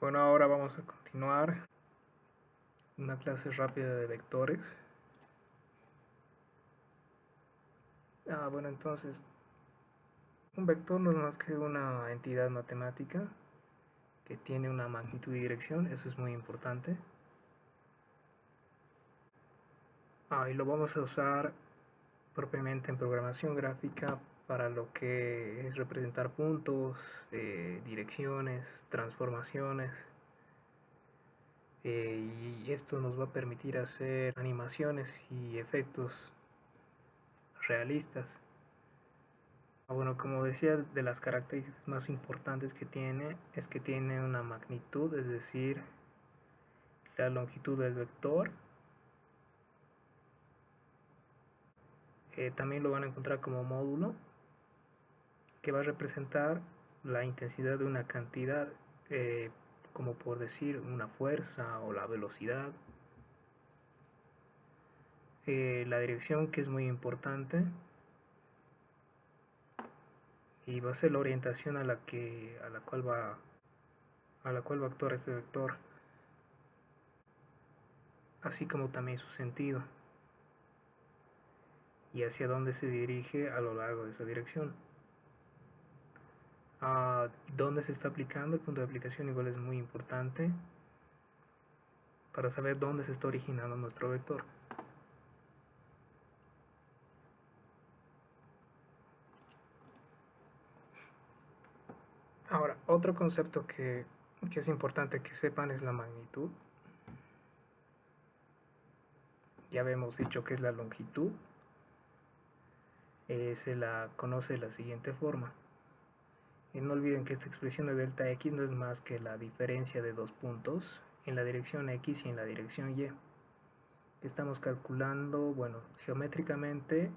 Bueno, ahora vamos a continuar una clase rápida de vectores. Bueno, entonces, un vector no es más que una entidad matemática que tiene una magnitud y dirección, eso es muy importante. Y lo vamos a usar propiamente en programación gráfica para lo que es representar puntos, direcciones, transformaciones. Y esto nos va a permitir hacer animaciones y efectos realistas. Bueno, como decía, de las características más importantes que tiene es que tiene una magnitud, es decir, la longitud del vector. También lo van a encontrar como módulo, que va a representar la intensidad de una cantidad, como por decir una fuerza o la velocidad. La dirección, que es muy importante, y va a ser la orientación a la cual va a actuar este vector, así como también su sentido y hacia dónde se dirige a lo largo de esa dirección. Dónde se está aplicando, el punto de aplicación igual es muy importante para saber dónde se está originando nuestro vector. Ahora, otro concepto que es importante que sepan es la magnitud. Ya habíamos dicho que es la longitud. Se la conoce de la siguiente forma. No olviden que esta expresión de delta x no es más que la diferencia de dos puntos en la dirección x y en la dirección y. Estamos calculando, bueno, geométricamente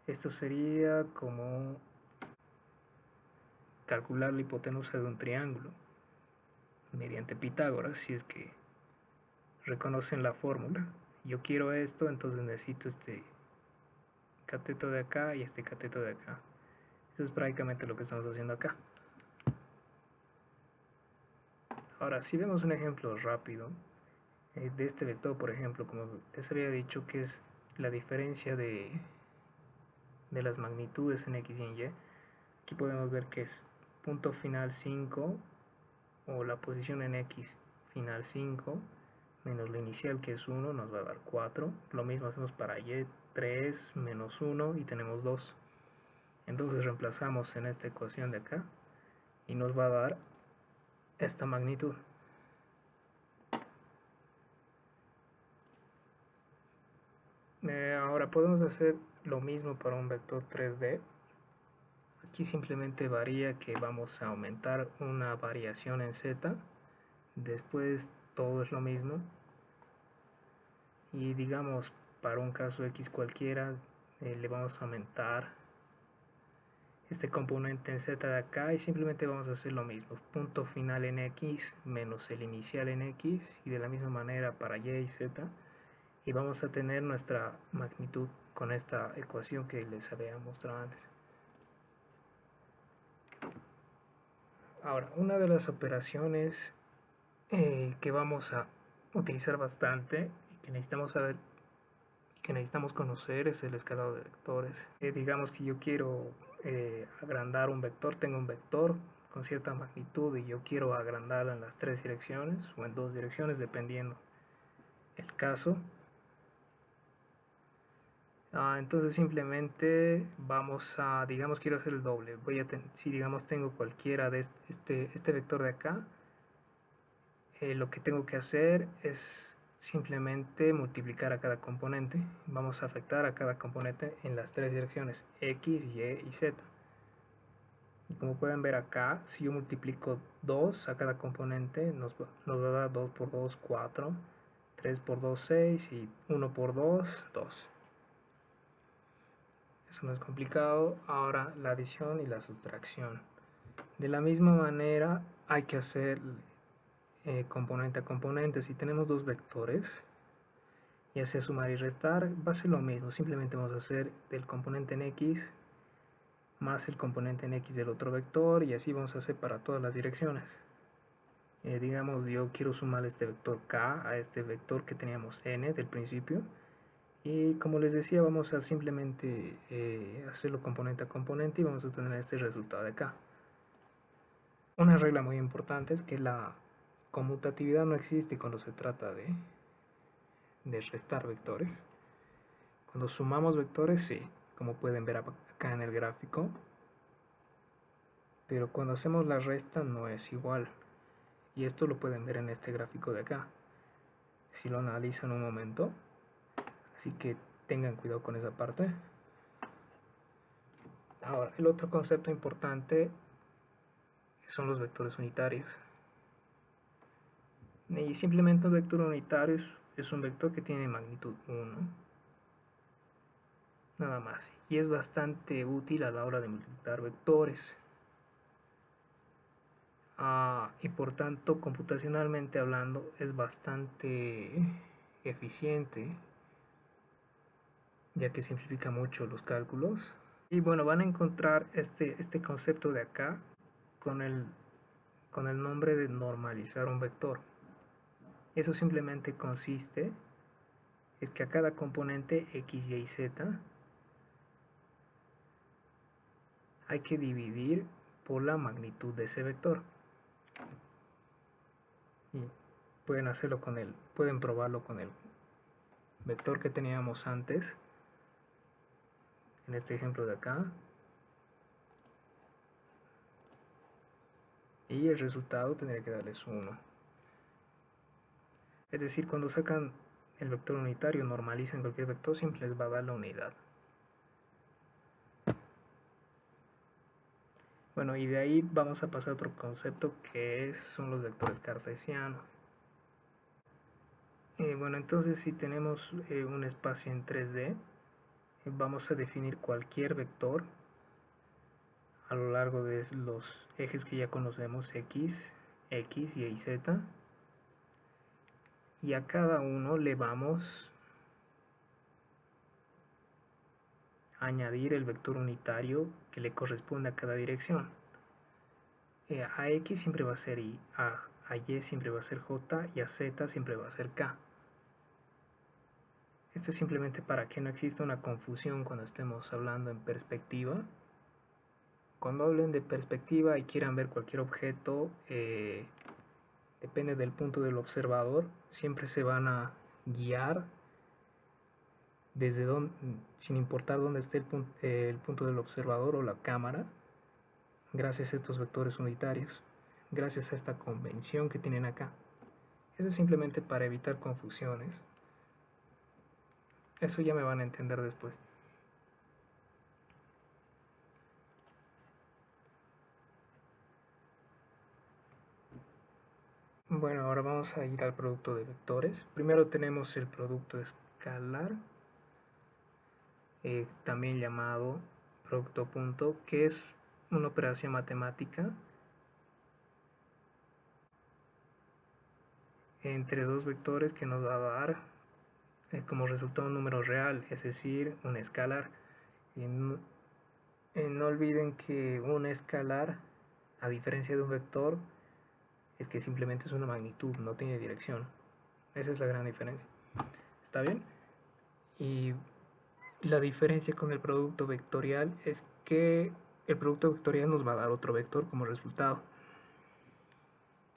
esto sería como calcular la hipotenusa de un triángulo mediante Pitágoras, si es que reconocen la fórmula. Yo quiero esto, entonces necesito este cateto de acá y este cateto de acá. Eso es prácticamente lo que estamos haciendo acá. Ahora, si vemos un ejemplo rápido de este vector, por ejemplo, como les había dicho, que es la diferencia de las magnitudes en x y en y, aquí podemos ver que es punto final 5, o la posición en x final 5, menos la inicial, que es 1, nos va a dar 4. Lo mismo hacemos para y, 3 menos 1 y tenemos 2. Entonces reemplazamos en esta ecuación de acá y nos va a dar esta magnitud. Ahora podemos hacer lo mismo para un vector 3D. Aquí simplemente varía que vamos a aumentar una variación en z, después todo es lo mismo, y digamos para un caso x cualquiera le vamos a aumentar este componente en z de acá y simplemente vamos a hacer lo mismo, punto final en x menos el inicial en x, y de la misma manera para y y z, y vamos a tener nuestra magnitud con esta ecuación que les había mostrado antes. Ahora, una de las operaciones que vamos a utilizar bastante y que necesitamos saber, que necesitamos conocer, es el escalado de vectores. Digamos que yo quiero agrandar un vector, tengo un vector con cierta magnitud y yo quiero agrandarlo en las 3 direcciones o en 2 direcciones dependiendo el caso. Entonces simplemente vamos a, digamos quiero hacer el doble, si digamos tengo cualquiera de este vector de acá, lo que tengo que hacer es simplemente multiplicar a cada componente. Vamos a afectar a cada componente en las 3 direcciones x, y y z. Y como pueden ver acá, si yo multiplico 2 a cada componente, nos va a dar 2 por 2, 4, 3 por 2, 6 y 1 por 2, 2. Eso no es complicado. Ahora la adición y la sustracción. De la misma manera hay que hacer componente a componente. Si tenemos dos vectores, ya sea sumar y restar, va a ser lo mismo. Simplemente vamos a hacer del componente en x más el componente en x del otro vector, y así vamos a hacer para todas las direcciones. Digamos, yo quiero sumar este vector k a este vector que teníamos n del principio, y como les decía, vamos a simplemente hacerlo componente a componente y vamos a tener este resultado de acá. Una regla muy importante es que la conmutatividad no existe cuando se trata de restar vectores. Cuando sumamos vectores, sí, como pueden ver acá en el gráfico, pero cuando hacemos la resta no es igual, y esto lo pueden ver en este gráfico de acá si lo analizan un momento, así que tengan cuidado con esa parte. Ahora, el otro concepto importante son los vectores unitarios, y simplemente un vector unitario es un vector que tiene magnitud 1, nada más, y es bastante útil a la hora de multiplicar vectores. Y por tanto, computacionalmente hablando, es bastante eficiente, ya que simplifica mucho los cálculos. Y bueno, van a encontrar este concepto de acá con el nombre de normalizar un vector. Eso simplemente consiste es que a cada componente x, y, z hay que dividir por la magnitud de ese vector. Y pueden probarlo con el vector que teníamos antes, en este ejemplo de acá, y el resultado tendría que darles 1. Es decir, cuando sacan el vector unitario, normalizan cualquier vector, siempre les va a dar la unidad. Bueno, y de ahí vamos a pasar a otro concepto que son los vectores cartesianos. Bueno, entonces si tenemos un espacio en 3D, vamos a definir cualquier vector a lo largo de los ejes que ya conocemos, x, y, z, y a cada uno le vamos a añadir el vector unitario que le corresponde a cada dirección. A x siempre va a ser y, a y siempre va a ser j, y a z siempre va a ser k. Esto es simplemente para que no exista una confusión cuando estemos hablando en perspectiva. Cuando hablen de perspectiva y quieran ver cualquier objeto, depende del punto del observador, siempre se van a guiar desde donde, sin importar dónde esté el punto del observador o la cámara, gracias a estos vectores unitarios, gracias a esta convención que tienen acá. Eso es simplemente para evitar confusiones. Eso ya me van a entender después. Bueno, ahora vamos a ir al producto de vectores. Primero tenemos el producto escalar, también llamado producto punto, que es una operación matemática entre dos vectores que nos va a dar como resultado un número real, es decir, un escalar. Y no olviden que un escalar, a diferencia de un vector, es que simplemente es una magnitud, no tiene dirección. Esa es la gran diferencia. ¿Está bien? Y la diferencia con el producto vectorial es que el producto vectorial nos va a dar otro vector como resultado.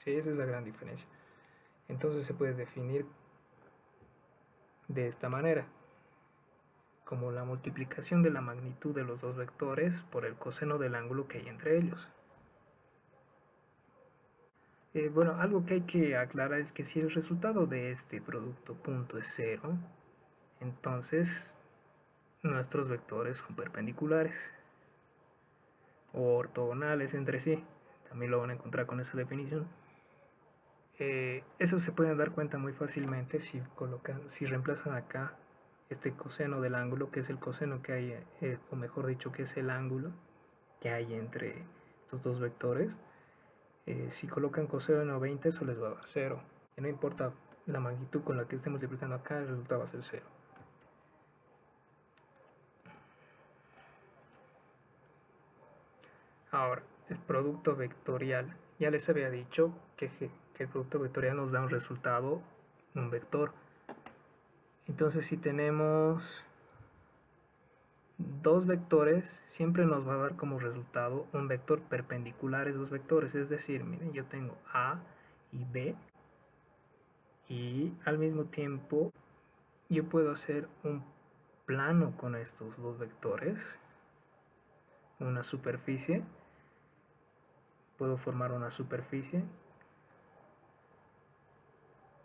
Sí, esa es la gran diferencia. Entonces se puede definir de esta manera, como la multiplicación de la magnitud de los dos vectores por el coseno del ángulo que hay entre ellos. Bueno, algo que hay que aclarar es que si el resultado de este producto punto es 0, entonces nuestros vectores son perpendiculares o ortogonales entre sí. También lo van a encontrar con esa definición. Eso se pueden dar cuenta muy fácilmente si reemplazan acá este coseno del ángulo, que es el coseno que hay, o mejor dicho, que es el ángulo que hay entre estos dos vectores. Si colocan coseno 20, eso les va a dar 0. Y no importa la magnitud con la que esté multiplicando acá, el resultado va a ser 0. Ahora, el producto vectorial. Ya les había dicho que el producto vectorial nos da un resultado, un vector. Entonces si tenemos dos vectores, siempre nos va a dar como resultado un vector perpendicular a esos vectores. Es decir, miren, yo tengo A y B, y al mismo tiempo yo puedo hacer un plano con estos dos vectores, una superficie. Puedo formar una superficie.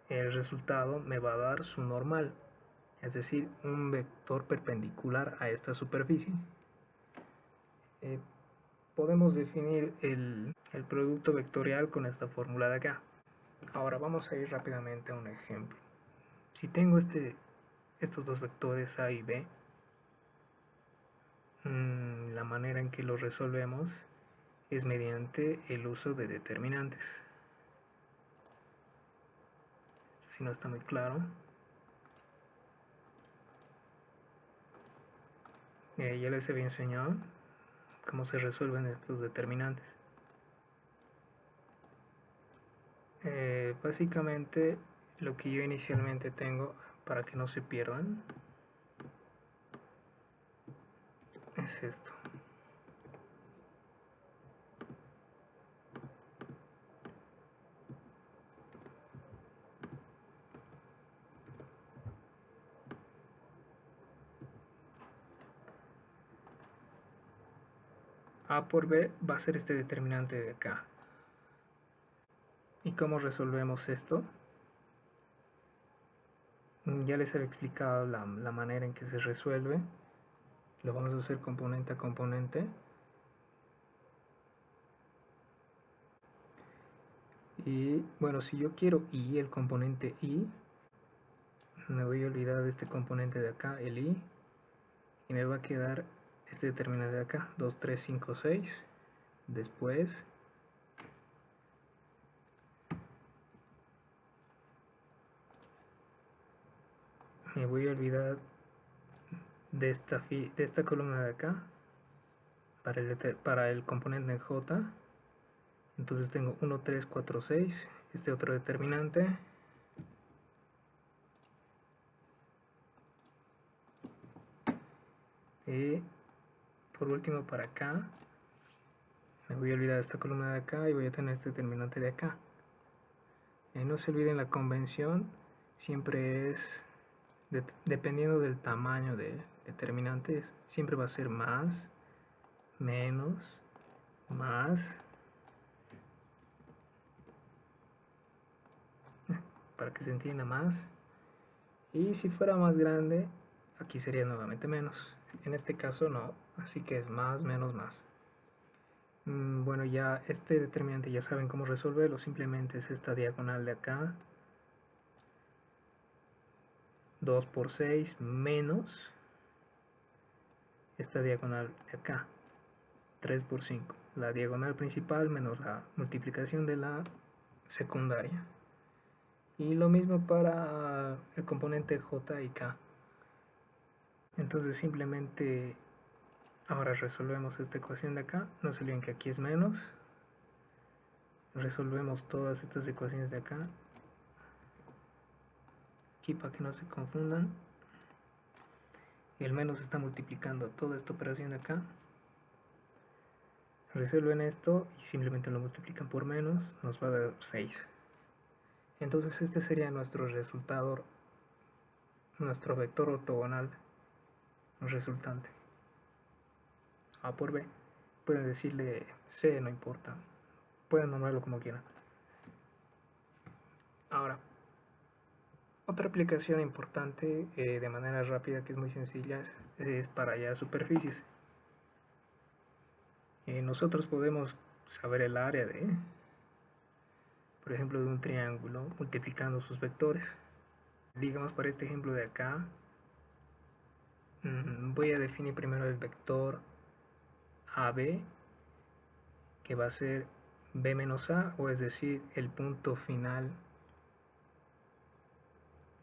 El resultado me va a dar su normal, es decir, un vector perpendicular a esta superficie. Podemos definir el producto vectorial con esta fórmula de acá. Ahora vamos a ir rápidamente a un ejemplo. Si tengo estos dos vectores A y B, la manera en que los resolvemos es mediante el uso de determinantes. Si no está muy claro, ya les había enseñado cómo se resuelven estos determinantes. Básicamente lo que yo inicialmente tengo, para que no se pierdan, es esto. A por B va a ser este determinante de acá. ¿Y cómo resolvemos esto? Ya les he explicado la manera en que se resuelve. Lo vamos a hacer componente a componente. Y bueno, si yo quiero I, el componente I, me voy a olvidar de este componente de acá, el I, y me va a quedar este determinante de acá, 2, 3, 5, 6. Después me voy a olvidar de esta columna de acá para el componente en J. Entonces tengo 1, 3, 4, 6, este otro determinante. Y por último para acá, me voy a olvidar de esta columna de acá y voy a tener este determinante de acá. No se olviden, la convención siempre es, dependiendo del tamaño del determinante, siempre va a ser más, menos, más, para que se entienda más. Y si fuera más grande, aquí sería nuevamente menos. En este caso no, así que es más, menos, más. Bueno, ya este determinante ya saben cómo resolverlo. Simplemente es esta diagonal de acá, 2 por 6 menos esta diagonal de acá, 3 por 5. La diagonal principal menos la multiplicación de la secundaria. Y lo mismo para el componente J y K. Entonces simplemente ahora resolvemos esta ecuación de acá. No se olviden que aquí es menos. Resolvemos todas estas ecuaciones de acá. Aquí para que no se confundan. El menos está multiplicando toda esta operación de acá. Resuelven esto y simplemente lo multiplican por menos. Nos va a dar 6. Entonces este sería nuestro resultado, nuestro vector ortogonal resultante. A por B. Pueden decirle C, no importa. Pueden nombrarlo como quieran. Ahora, otra aplicación importante de manera rápida, que es muy sencilla, es para ya superficies. Nosotros podemos saber el área por ejemplo, de un triángulo multiplicando sus vectores. Digamos, para este ejemplo de acá, voy a definir primero el vector AB, que va a ser B menos A, o es decir, el punto final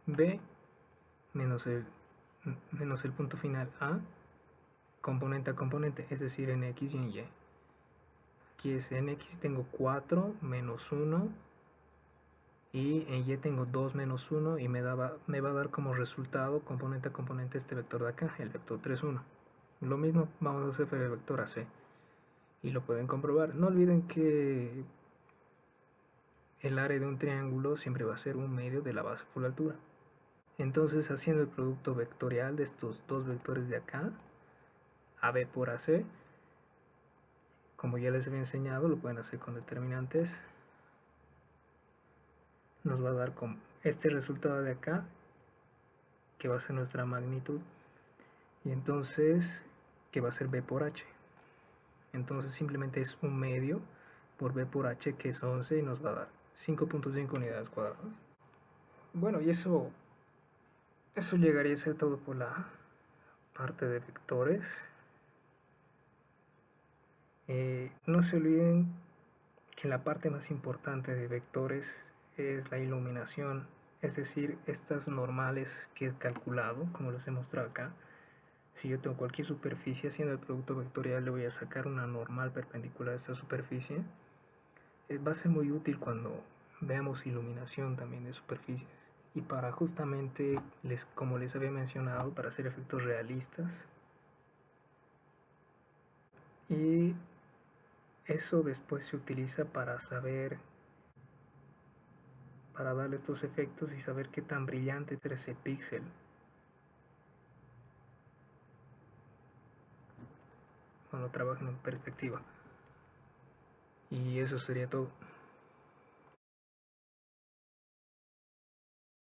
B menos el punto final A, componente a componente, es decir, en X y en Y. Aquí es en X, tengo 4 menos 1 y en Y tengo 2 menos 1 y me va a dar como resultado componente a componente este vector de acá, el vector 3, 1. Lo mismo vamos a hacer para el vector AC y lo pueden comprobar. No olviden que el área de un triángulo siempre va a ser un medio de la base por la altura. Entonces, haciendo el producto vectorial de estos dos vectores de acá, AB por AC, como ya les había enseñado, lo pueden hacer con determinantes, nos va a dar como este resultado de acá, que va a ser nuestra magnitud, y entonces que va a ser B por H. Entonces simplemente es un medio por B por H, que es 11, y nos va a dar 5.5 unidades cuadradas. Bueno, y eso llegaría a ser todo por la parte de vectores. No se olviden que la parte más importante de vectores es la iluminación, es decir, estas normales que he calculado, como les he mostrado acá. Si yo tengo cualquier superficie, haciendo el producto vectorial le voy a sacar una normal perpendicular a esta superficie. Va a ser muy útil cuando veamos iluminación también de superficies. Y para justamente, como les había mencionado, para hacer efectos realistas. Y eso después se utiliza para saber, para darle estos efectos y saber qué tan brillante es ese píxel. Cuando trabajen en perspectiva. Y eso sería todo.